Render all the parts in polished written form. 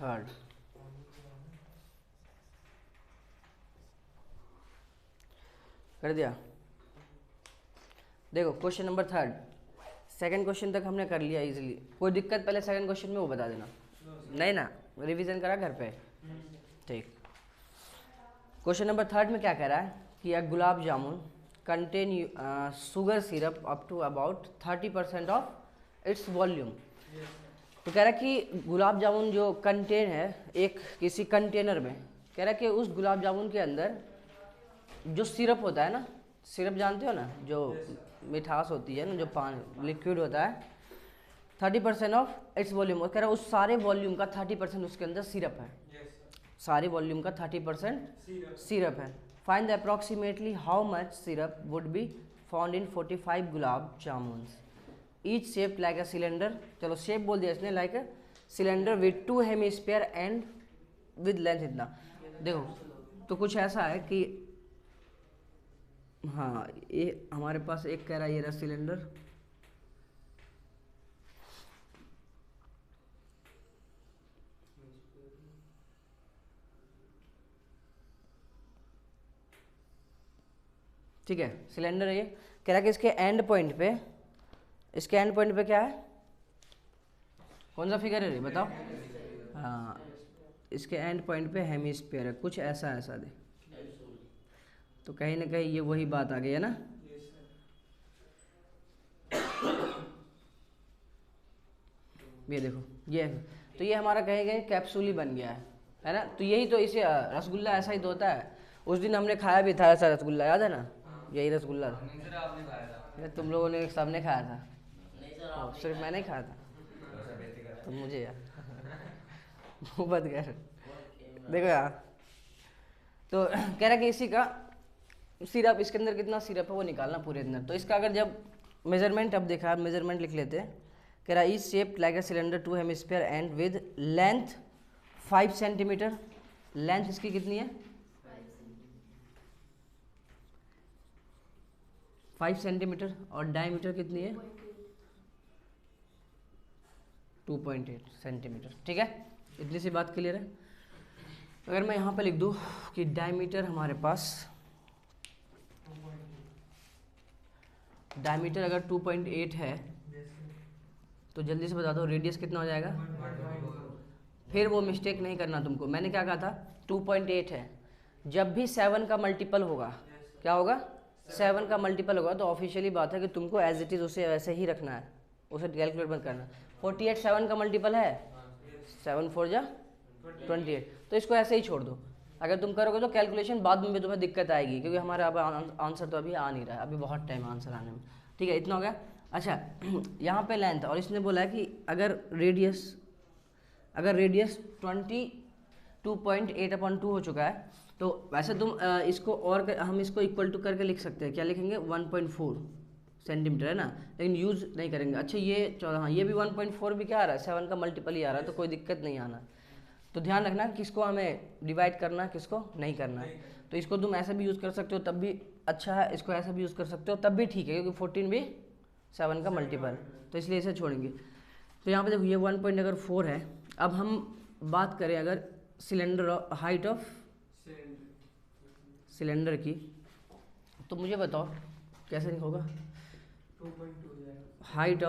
Third. कर दिया? देखो question number third, second question तक हमने कर लिया इजीली। कोई दिक्कत पहले सेकंड क्वेश्चन में वो बता देना। नहीं ना, रिवीजन करा घर पे? ठीक। क्वेश्चन नंबर थर्ड में क्या कह रहा है कि एक gulab jamun contain sugar syrup up to about 30% of its volume. तो कह रहा है कि गुलाब जामुन जो कंटेन है एक किसी कंटेनर में, कह रहा है कि उस गुलाब जामुन के अंदर जो सिरप होता है ना, सिरप जानते हो ना, जो मिठास होती है ना, जो पानी लिक्विड होता है, 30% ऑफ इट्स वॉल्यूम। और कह रहा है उस सारे वॉल्यूम का 30% उसके अंदर सिरप है। सारे वॉल्यूम का 30% सिरप है। Find the approximately how much syrup would be found in 45 gulab jamuns each shaped like a cylinder. चलो शेप बोल दिया इसने, like a cylinder with 2 hemisphere and with length इतना। देखो तो कुछ ऐसा है कि हाँ, ये हमारे पास एक कह रहा है ये रहा सिलेंडर, ठीक है, सिलेंडर है ये। कह रहा है कि इसके एंड पॉइंट पे, इसके एंड पॉइंट पे क्या है, कौन सा फिगर है ये बताओ? हाँ, इसके एंड पॉइंट पे हेमिस्फीयर है, कुछ ऐसा ऐसा दे। तो कहीं ना कहीं ये वही बात आ गई है ना। ये देखो ये, तो ये हमारा कहीं कहीं कैप्सूल ही बन गया है ना। तो यही तो इसे रसगुल्ला ऐसा ही तो होता है। उस दिन हमने खाया भी था ऐसा रसगुल्ला, याद है ना? यही रसगुल्ला था। तुम लोगों ने सबने खाया था? सिर्फ मैंने ही खाया था? तो मुझे यार वो बद कर। देखो यार, तो कह रहा कि इसी का सिरप, इसके अंदर कितना सिरप है वो निकालना पूरे अंदर। तो इसका अगर जब मेजरमेंट, अब देखा मेजरमेंट लिख लेते हैं। कह रहा is shaped like a cylinder 2 hemisphere and with length 5 centimetre. Length इसकी कितनी है? 5 सेंटीमीटर। और डायमीटर कितनी है? 2.8 सेंटीमीटर। ठीक है, इतनी सी बात क्लियर है। अगर मैं यहाँ पे लिख दूँ कि डायमीटर हमारे पास, डायमीटर अगर 2.8 है तो जल्दी से बता दो रेडियस कितना हो जाएगा? फिर वो मिस्टेक नहीं करना तुमको। मैंने क्या कहा था? 2.8 है। जब भी 7 का मल्टीपल होगा, क्या होगा? 7 का मल्टीपल होगा तो ऑफिशियली बात है कि तुमको एज इट इज़ उसे ऐसे ही रखना है, उसे कैलकुलेट मत करना। 48 7 का मल्टीपल है, 7 4 जा 28, तो इसको ऐसे ही छोड़ दो। अगर तुम करोगे तो कैलकुलेशन बाद में भी तुम्हें दिक्कत आएगी, क्योंकि हमारा अब आंसर तो अभी आ नहीं रहा है, अभी बहुत टाइम आंसर आने में। ठीक है, इतना हो गया। अच्छा यहाँ पे लेंथ, और इसने बोला है कि अगर रेडियस 22.8/2 हो चुका है, तो वैसे तुम इसको और हम इसको इक्वल टू करके लिख सकते हैं। क्या लिखेंगे? 1.4 सेंटीमीटर है ना, लेकिन यूज़ नहीं करेंगे। अच्छा ये 14, हाँ ये भी 1.4 भी क्या आ रहा है? 7 का मल्टीपल ही आ रहा है, तो कोई दिक्कत नहीं आना। तो ध्यान रखना किसको हमें डिवाइड करना है, किसको नहीं करना है। तो इसको तुम ऐसे भी यूज़ कर सकते हो तब भी अच्छा है, इसको ऐसे भी यूज़ कर सकते हो तब भी ठीक है, क्योंकि 14 भी 7 का मल्टीपल, तो इसलिए इसे छोड़ेंगे। तो यहाँ पे देखो ये 1.4 है। अब हम बात करें अगर सिलेंडर, हाइट ऑफ सिलेंडर की, तो मुझे बताओ कैसे होगा? हाइट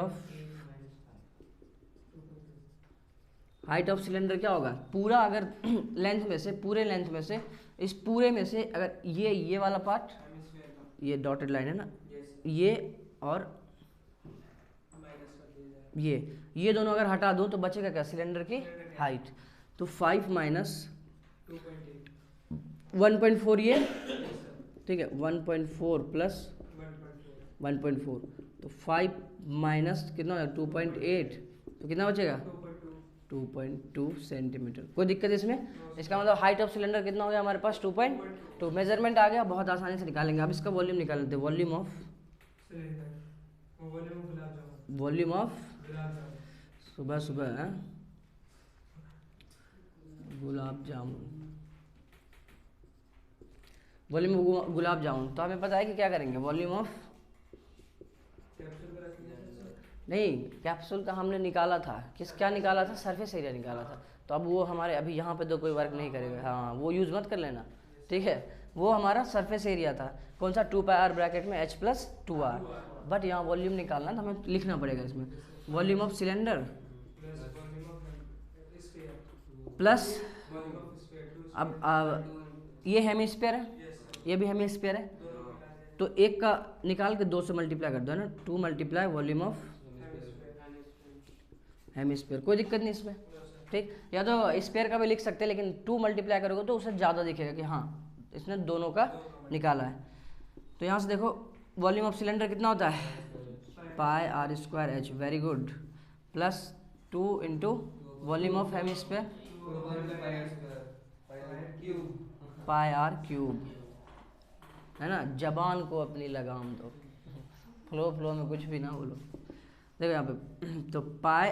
ऑफ सिलेंडर क्या होगा? पूरा अगर लेंथ में से, पूरे लेंथ में से, इस पूरे में से अगर ये वाला पार्ट, ये डॉटेड लाइन है ना, ये और ये दोनों अगर हटा दूं तो बचेगा क्या? सिलेंडर की हाइट। तो 5 माइनस 1.4 ये, ठीक है, 1.4 प्लस 1.4, तो 5 माइनस कितना है? 2.8, तो कितना बचेगा? 2.2 सेंटीमीटर। कोई दिक्कत इसमें? इसका मतलब हाइट ऑफ सिलेंडर कितना हो गया हमारे पास? 2.2। मेजरमेंट आ गया, बहुत आसानी से निकालेंगे। अब इसका वॉल्यूम निकाल लेते हैं। वॉल्यूम ऑफ सुबह सुबह गुलाब जामुन, वॉल्यूम गुलाब जामुन। तो हमें पता है कि क्या करेंगे? वॉल्यूम ऑफ, नहीं कैप्सूल का हमने निकाला था, क्या निकाला था? सरफेस एरिया निकाला था। तो अब वो हमारे अभी यहाँ पे तो कोई वर्क नहीं करेगा, हाँ वो यूज़ मत कर लेना, ठीक है। वो हमारा सरफेस एरिया था, कौन सा 2πr ब्रैकेट में h + 2r, बट यहाँ वॉल्यूम निकालना तो हमें लिखना पड़ेगा इसमें वॉल्यूम ऑफ सिलेंडर प्लस, अब ये हेमिस्फीयर है, ये भी हेमिस्फीयर है, तो एक का निकाल के 2 से मल्टीप्लाई कर दो है ना, 2 × वॉल्यूम ऑफ हेमिस्फीयर, कोई दिक्कत नहीं इसमें, ठीक। या तो स्फीयर का भी लिख सकते हैं, लेकिन 2 मल्टीप्लाई करोगे तो उससे ज़्यादा दिखेगा कि हाँ इसने दोनों का निकाला है। तो यहाँ से देखो वॉल्यूम ऑफ सिलेंडर कितना होता है, πr²h, very good, plus 2 × volume of hemisphere πr³ है ना। जबान को अपनी लगाम दो, फ्लो में कुछ भी ना बोलो। देखो यहाँ पे तो पाई,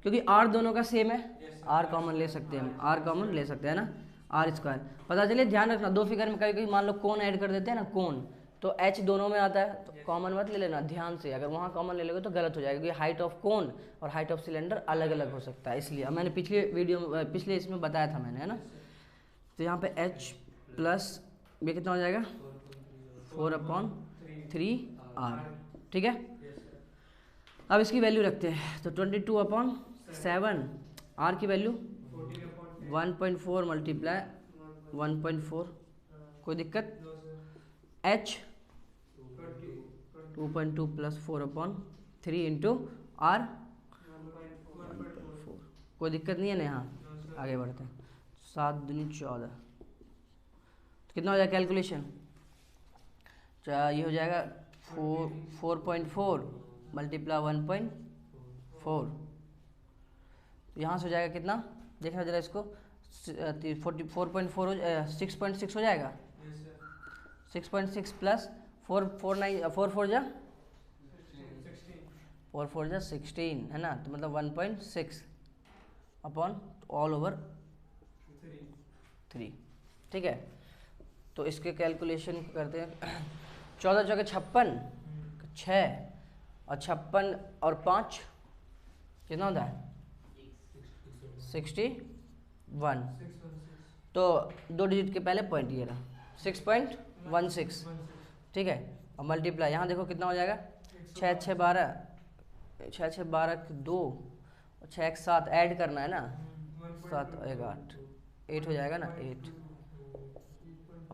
क्योंकि r दोनों का सेम है, r कॉमन ले सकते हैं हम, r कॉमन ले सकते हैं ना, r²। पता चले, ध्यान रखना 2 फिगर में कभी मान लो कोण ऐड कर देते हैं ना, कोण, तो h दोनों में आता है, तो कॉमन मत ले लेना ध्यान से, अगर वहाँ कॉमन ले लोगे तो गलत हो जाएगा, क्योंकि हाइट ऑफ कोण और हाइट ऑफ सिलेंडर अलग अलग हो सकता है, इसलिए मैंने पिछले वीडियो में, पिछले इसमें बताया था मैंने, है ना। तो यहाँ पे h प्लस ये कितना हो जाएगा 4/3r, ठीक है। अब इसकी वैल्यू रखते हैं, तो 22/7, r की वैल्यू 1.4 × 1.4, कोई दिक्कत, h 2.2 + 4/3 × r 1.4, कोई दिक्कत नहीं है ना। यहाँ आगे बढ़ते हैं, 7 दूनी 14, तो कितना हो जाएगा कैलकुलेशन, ये हो जाएगा 4.4 × 1.4, तो यहाँ से हो जाएगा कितना, देखना जरा इसको, 4.4 6.6 हो जाएगा, 6.6 प्लस 4 4 जा 16 है ना, तो मतलब 1.6 अपॉन ऑल ओवर 3, ठीक है। तो इसके कैलकुलेशन करते हैं, 14 × 56, 6 और 56 और 5 कितना होता है 61, तो 2 डिजिट के पहले पॉइंट ये रहा 6.16, ठीक है। और मल्टीप्लाई यहाँ देखो कितना हो जाएगा, 6 6 12, 6 6 12 2 और 6 1 7 ऐड करना है ना, 7 1 8, 8 हो जाएगा ना,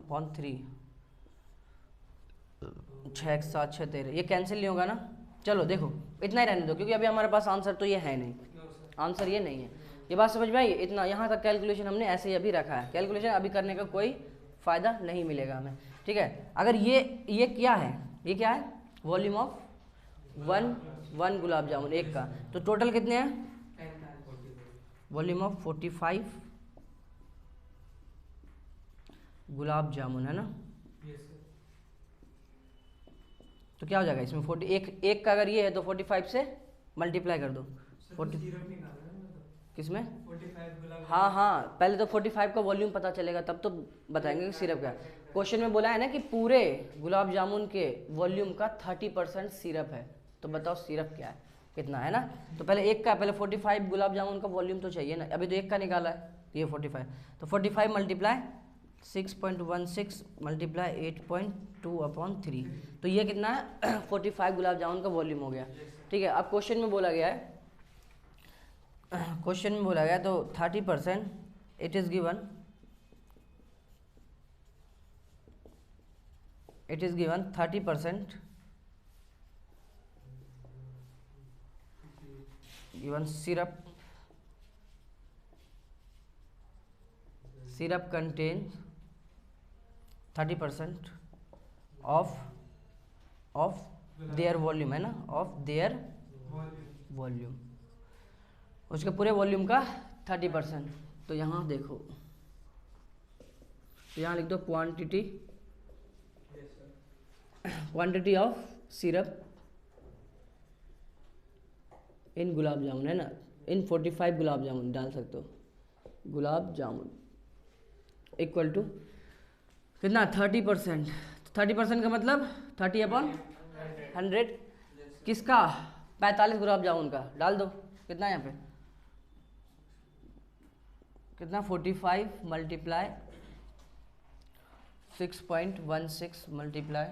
8/3, 6 1 7 6 13, ये कैंसिल नहीं होगा ना। चलो देखो इतना ही रहने दो, क्योंकि अभी हमारे पास आंसर तो ये है नहीं, आंसर ये नहीं है, ये बात समझ में आई। इतना यहाँ तक कैलकुलेशन हमने ऐसे ही अभी रखा है, कैलकुलेशन अभी करने का कोई फ़ायदा नहीं मिलेगा हमें, ठीक है। अगर ये क्या है, ये क्या है, वॉल्यूम ऑफ 1 गुलाब जामुन एक का, तो टोटल कितने हैं, वॉल्यूम ऑफ 45 गुलाब जामुन है ना। तो क्या हो जाएगा इसमें 41, एक का अगर ये है तो 45 से मल्टीप्लाई कर दो, 40 किसमें, हाँ हाँ, पहले तो 45 का वॉल्यूम पता चलेगा तब तो बताएंगे कि सिरप क्या है। क्वेश्चन में बोला है ना कि पूरे गुलाब जामुन के वॉल्यूम का 30% सिरप है, तो बताओ सिरप क्या है, कितना है ना। तो पहले एक का, पहले 45 गुलाब जामुन का वॉल्यूम तो चाहिए ना, अभी तो एक का निकाला है, ये 45, तो 45 × 6.16 × 8.2/3, तो ये कितना है 45 गुलाब जामुन का वॉल्यूम हो गया, ठीक है। अब क्वेश्चन में बोला गया है, क्वेश्चन में बोला गया तो 30%, it is given 30% given syrup contains 30% of their volume है ना, of their volume, उसके पूरे वॉल्यूम का 30%। तो यहाँ देखो, तो यहाँ लिख दो क्वांटिटी ऑफ सिरप इन गुलाब जामुन है ना, इन 45 गुलाब जामुन डाल सकते हो, गुलाब जामुन इक्वल टू कितना 30%, 30% का मतलब 30/100, किसका 45 गुलाब जामुन का डाल दो, कितना है यहाँ पे कितना 45 मल्टीप्लाई 6.16 मल्टीप्लाई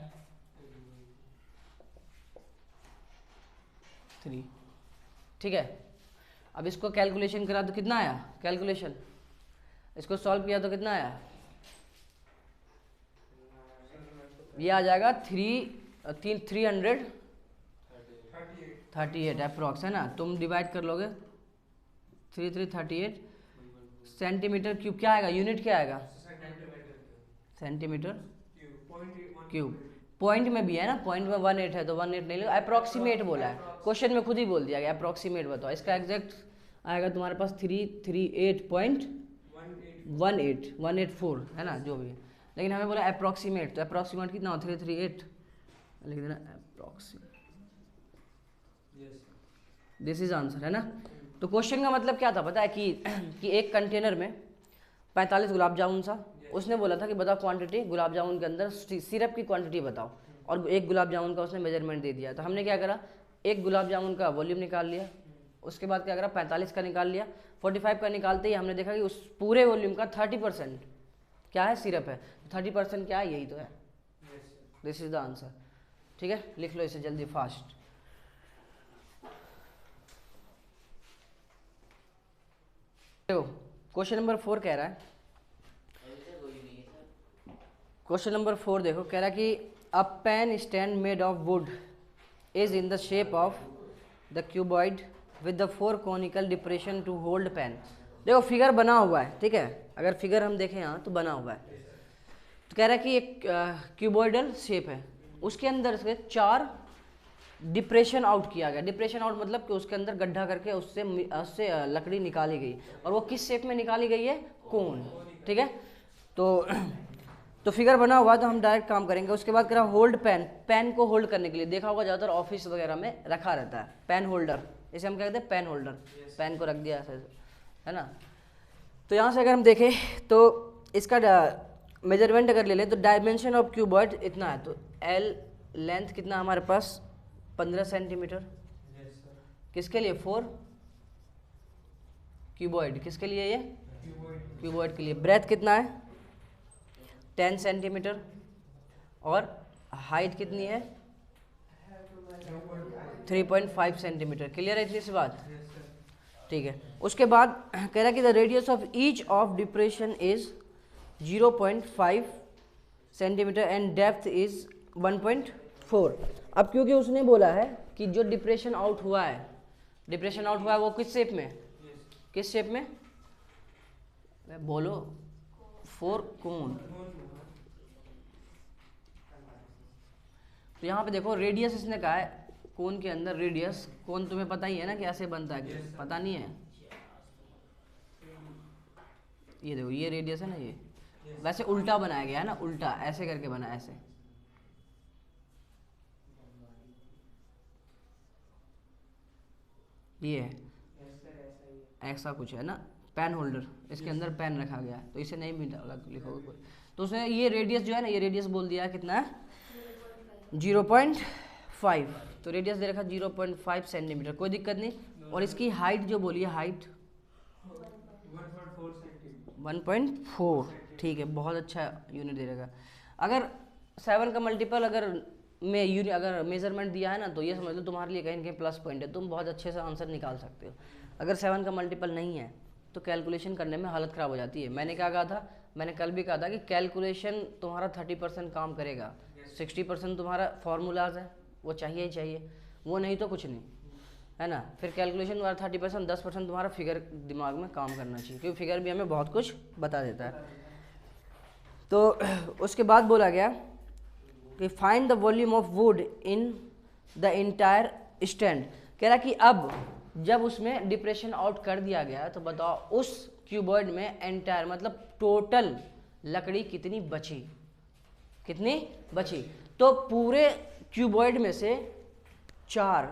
3, ठीक है। अब इसको कैलकुलेशन करा तो कितना आया, कैलकुलेशन इसको सॉल्व किया तो कितना आया, ये आ जाएगा 338 अप्रॉक्स, है ना। तुम डिवाइड कर लोगे 338 सेंटीमीटर क्यूब, क्या आएगा यूनिट, क्या आएगा सेंटीमीटर क्यूब। पॉइंट में भी है ना, पॉइंट में 18 है तो 18 नहीं लेगा, अप्रॉक्सीमेट बोला है क्वेश्चन में, खुद ही बोल दिया गया अप्रॉक्सीमेट बताओ। इसका एग्जैक्ट आएगा तुम्हारे पास 338.184 है ना, जो भी है, लेकिन हमें बोला अप्रॉक्सीमेट, तो अप्रॉक्सीमेट कितना हो 338 लिख देना अप्रॉक्सीमेट, दिस इज आंसर, है ना। तो क्वेश्चन का मतलब क्या था पता है कि एक कंटेनर में 45 गुलाब जामुन था, उसने बोला था कि बताओ क्वांटिटी गुलाब जामुन के अंदर सिरप की क्वांटिटी बताओ, और एक गुलाब जामुन का उसने मेजरमेंट दे दिया। तो हमने क्या करा, एक गुलाब जामुन का वॉल्यूम निकाल लिया, उसके बाद क्या करा 45 का निकाल लिया, 45 का निकालते ही हमने देखा कि उस पूरे वॉल्यूम का 30% क्या है, सिरप है। 30% क्या है, यही तो है, दिस इज द आंसर, ठीक है। लिख लो इसे जल्दी फास्ट। क्वेश्चन नंबर 4 कह रहा है, क्वेश्चन नंबर 4 देखो, कह रहा है कि a pen stand made of wood is in the shape of the cuboid with the 4 conical depression to hold pen. देखो फिगर बना हुआ है, ठीक है, अगर फिगर हम देखें यहाँ तो बना हुआ है, तो कह रहा है कि एक क्यूबॉइडल शेप है, उसके अंदर से 4 डिप्रेशन आउट किया गया। डिप्रेशन आउट मतलब कि उसके अंदर गड्ढा करके उससे लकड़ी निकाली गई, और वो किस शेप में निकाली गई है, कोन, ठीक है। तो फिगर बना हुआ, तो हम डायरेक्ट काम करेंगे। उसके बाद करा होल्ड पेन, पेन को होल्ड करने के लिए देखा होगा ज़्यादातर ऑफिस वगैरह में रखा रहता है पेन होल्डर, इसे हम क्या कहते हैं पेन होल्डर, पेन को रख दिया ऐसे, है ना। तो यहाँ से अगर हम देखें तो इसका मेजरमेंट अगर ले लें तो डायमेंशन ऑफ क्यूबॉइड इतना है, तो एल लेंथ कितना हमारे पास 15 सेंटीमीटर, किसके लिए 4 क्यूबॉइड, किसके लिए ये क्यूबॉइड के लिए। ब्रेथ कितना है 10 सेंटीमीटर, और हाइट कितनी है 3.5 सेंटीमीटर। क्लियर है इतनी सी बात, ठीक है। उसके बाद कह रहा है कि the radius of each of depression is 0.5 centimetre and depth is 1.4। अब क्योंकि उसने बोला है कि जो डिप्रेशन आउट हुआ है, डिप्रेशन आउट हुआ है वो किस शेप में, किस शेप में बोलो, 4 कोन। तो यहाँ पे देखो रेडियस इसने कहा है, कोन के अंदर रेडियस, कोन तुम्हें पता ही है ना कि ऐसे बनता है, पता नहीं है, ये देखो ये रेडियस है ना, ये वैसे उल्टा बनाया गया है ना, उल्टा ऐसे करके बना, ऐसे ये है, ऐसा कुछ है ना पेन होल्डर, इसके अंदर पेन रखा गया है, तो इसे नहीं मिला लिखोगे कोई, तो उसने ये रेडियस जो है ना, ये रेडियस बोल दिया है कितना है 0.5, तो रेडियस दे रखा 0.5 सेंटीमीटर, कोई दिक्कत नहीं। और इसकी हाइट जो बोली है, हाइट 1.4, ठीक है, बहुत अच्छा यूनिट दे रखा। अगर 7 का मल्टीपल अगर अगर मेजरमेंट दिया है ना, तो ये समझ लो तुम्हारे लिए कहीं ना कहीं प्लस पॉइंट है, तुम बहुत अच्छे से आंसर निकाल सकते हो। अगर 7 का मल्टीपल नहीं है तो कैलकुलेशन करने में हालत ख़राब हो जाती है। मैंने क्या कहा था, मैंने कल भी कहा था कि कैलकुलेशन तुम्हारा 30% काम करेगा, 60% तुम्हारा फार्मूलाज है, वो चाहिए ही चाहिए, वो नहीं तो कुछ नहीं, है ना। फिर कैलकुलेशन तुम्हारा 30%, 10% तुम्हारा फिगर दिमाग में काम करना चाहिए, क्योंकि फिगर भी हमें बहुत कुछ बता देता है। तो उसके बाद बोला गया कि find the volume of would in the entire stand. कह रहा कि अब जब उसमें डिप्रेशन आउट कर दिया गया, तो बताओ उस क्यूबॉइड में एंटायर मतलब टोटल लकड़ी कितनी बची, कितनी बची। तो पूरे क्यूबॉइड में से 4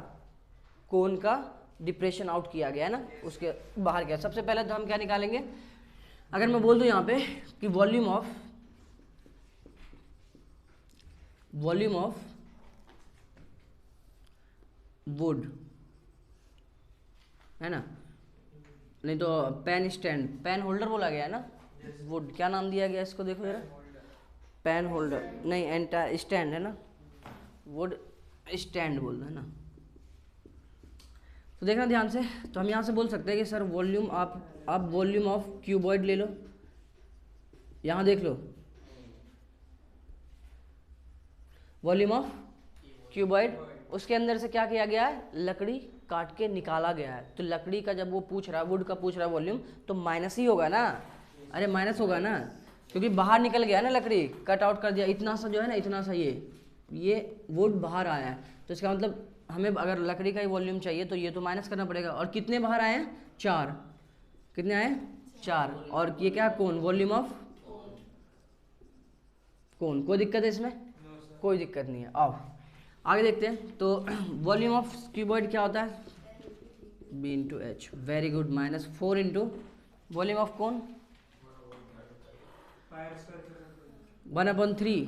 कोन का डिप्रेशन आउट किया गया है ना, उसके बाहर गया। सबसे पहले तो हम क्या निकालेंगे, अगर मैं बोल दूं यहाँ पे कि वॉल्यूम ऑफ वुड, है ना, नहीं तो पेन स्टैंड, पेन होल्डर बोला गया है ना, वुड क्या नाम दिया गया इसको, देखो जरा, पेन होल्डर नहीं, एंटायर स्टैंड है ना, वुड स्टैंड बोलना है ना। तो देखना ध्यान से, तो हम यहाँ से बोल सकते हैं कि सर वॉल्यूम, आप वॉल्यूम ऑफ क्यूबॉइड ले लो, यहाँ देख लो, वॉल्यूम ऑफ क्यूबॉइड, उसके अंदर से क्या किया गया है, लकड़ी काट के निकाला गया है। तो लकड़ी का जब वो पूछ रहा है, वुड का पूछ रहा है वॉल्यूम, तो माइनस ही होगा ना, अरे माइनस होगा ना, क्योंकि बाहर निकल गया ना, लकड़ी कट आउट कर दिया, इतना सा जो है ना, इतना सा ये वुड बाहर आया है, तो इसका मतलब हमें अगर लकड़ी का ही वॉल्यूम चाहिए तो ये तो माइनस करना पड़ेगा। और कितने बाहर आए हैं, 4, कितने आए, 4, और ये क्या, कोन, वॉल्यूम ऑफ कोन। कोई दिक्कत है इसमें? कोई दिक्कत नहीं है। आओ आगे देखते हैं। तो वॉल्यूम ऑफ क्यूबॉइड क्या होता है, b into h, very good, minus 4 into volume of cone 1/3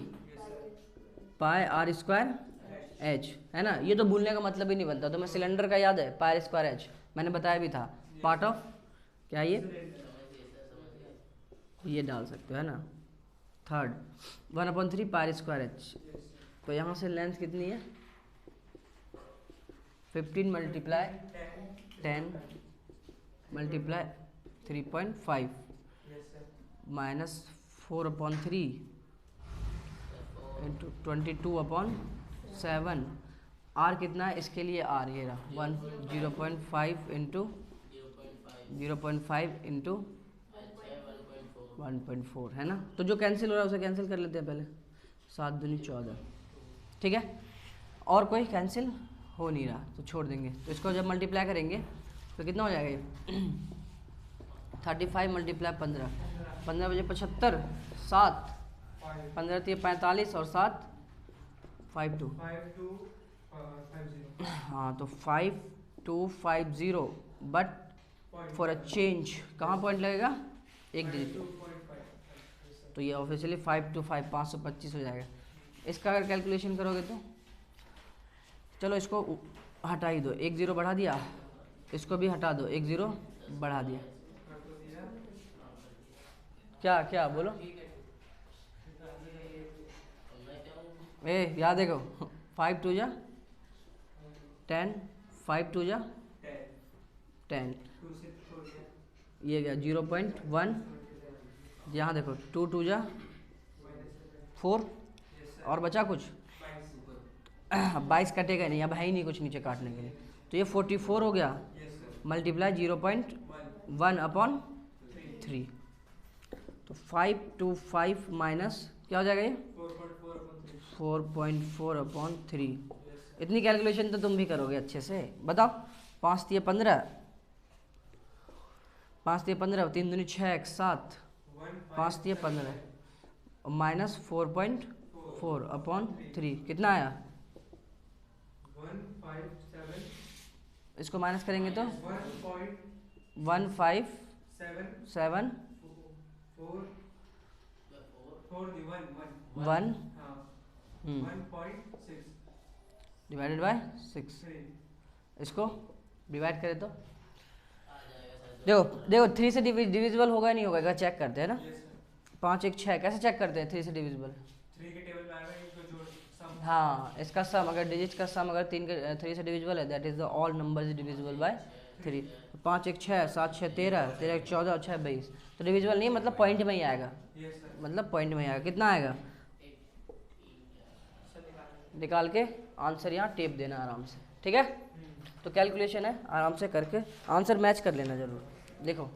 pi r square h, है ना। ये तो भूलने का मतलब ही नहीं बनता। तो मैं सिलेंडर का याद है, पाई स्क्वायर एच, मैंने बताया भी था, पार्ट ऑफ क्या ये डाल सकते हो, है ना। थर्ड 1/3 पाई स्क्वायर एच, तो यहाँ से लेंथ कितनी है, 15 multiply 10 multiply 3.5 minus 4/3 into 22/7। R कितना है इसके लिए, आर ये रहा 0.5 इंटू 0.5 इंटू 1.4, है ना। तो जो कैंसिल हो रहा है उसे कैंसिल कर लेते हैं पहले, 7 दूनी 14, ठीक है। और कोई कैंसिल हो नहीं रहा तो छोड़ देंगे। तो इसको जब मल्टीप्लाई करेंगे तो कितना हो जाएगा ये 35 मल्टीप्लाई 15, 15 बजे 75, 7 15 3 45 और 7 52, हाँ तो 5250, बट फॉर अ चेंज कहाँ पॉइंट लगेगा, एक डिजिट, तो ये ऑफिशियली 5 to 5 525 हो जाएगा। इसका अगर कैलकुलेशन करोगे तो चलो इसको हटा ही दो, 1 0 बढ़ा दिया, इसको भी हटा दो, 1 0 बढ़ा दिया, क्या क्या बोलो, याद देखो 5 2 जा 10, 5 2 जा 10, ये गया 0.1, यहाँ देखो 2 2 जा 4, और बचा कुछ 22 कटेगा नहीं, अब है ही नहीं कुछ नीचे काटने के लिए, तो ये 44 हो गया, मल्टीप्लाई 0.1/3, तो 5 to 5 माइनस क्या हो जाएगा ये 4.4/3। इतनी कैलकुलेशन तो तुम भी करोगे अच्छे से, बताओ। 5 3 15, 5 3 15, 3 दूनी 6 7, 5 3 15 माइनस 4.4/3 कितना आया, 157, इसको माइनस करेंगे तो 157 डिवाइडेड बाय 6, इसको डिवाइड करें तो देखो देखो 3 से डिविजिबल होगा नहीं होगा, चेक करते हैं ना। 5 1 6 कैसे चेक करते हैं 3 से डिविजिबल, 3 के टेबल में आएगा इनको जोड़ सम, हाँ इसका सम, अगर डिजिट का सम अगर 3 से डिविजिबल है, that is the all number is divisible by 3। 5 1 6, 7 6 13, 13 1 14 और 6 22, तो डिविजिबल नहीं, मतलब पॉइंट में ही आएगा, मतलब पॉइंट में ही आएगा। कितना आएगा निकाल के आंसर यहाँ टेप देना आराम से, ठीक है। तो कैलकुलेशन है, आराम से करके आंसर मैच कर लेना जरूर। देखो